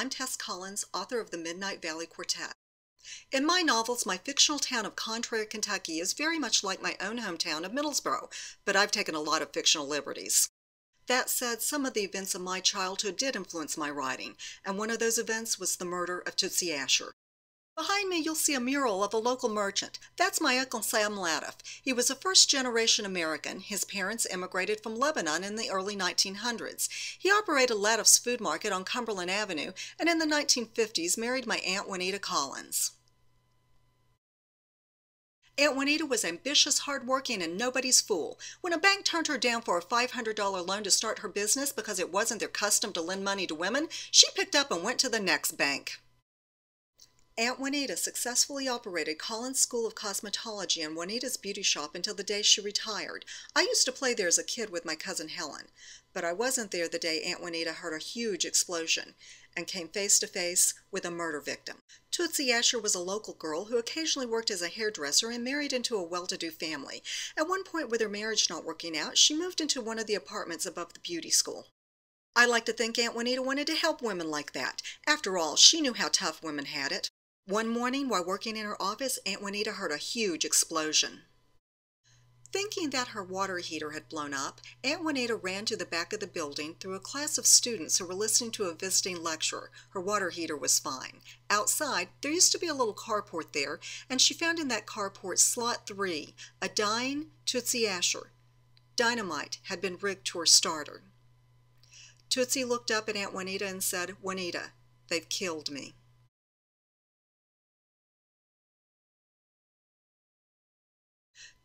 I'm Tess Collins, author of the Midnight Valley Quartet. In my novels, my fictional town of Contrary, Kentucky is very much like my own hometown of Middlesboro, but I've taken a lot of fictional liberties. That said, some of the events of my childhood did influence my writing, and one of those events was the murder of Tootsie Asher. Behind me, you'll see a mural of a local merchant. That's my Uncle Sam Laddiff. He was a first-generation American. His parents immigrated from Lebanon in the early 1900s. He operated Laddiff's Food Market on Cumberland Avenue, and in the 1950s married my Aunt Juanita Collins. Aunt Juanita was ambitious, hardworking, and nobody's fool. When a bank turned her down for a $500 loan to start her business because it wasn't their custom to lend money to women, she picked up and went to the next bank. Aunt Juanita successfully operated Collins School of Cosmetology and Juanita's Beauty Shop until the day she retired. I used to play there as a kid with my cousin Helen, but I wasn't there the day Aunt Juanita heard a huge explosion and came face to face with a murder victim. Tootsie Asher was a local girl who occasionally worked as a hairdresser and married into a well-to-do family. At one point, with her marriage not working out, she moved into one of the apartments above the beauty school. I like to think Aunt Juanita wanted to help women like that. After all, she knew how tough women had it. One morning, while working in her office, Aunt Juanita heard a huge explosion. Thinking that her water heater had blown up, Aunt Juanita ran to the back of the building through a class of students who were listening to a visiting lecturer. Her water heater was fine. Outside, there used to be a little carport there, and she found in that carport slot 3, a dying Tootsie Asher. Dynamite had been rigged to her starter. Tootsie looked up at Aunt Juanita and said, "Juanita, they've killed me."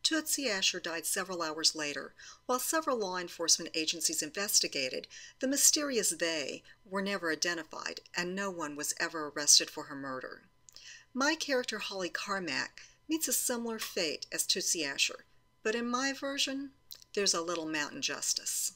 Tootsie Asher died several hours later. While several law enforcement agencies investigated, the mysterious they were never identified, and no one was ever arrested for her murder. My character Holly Carmack meets a similar fate as Tootsie Asher, but in my version, there's a little mountain justice.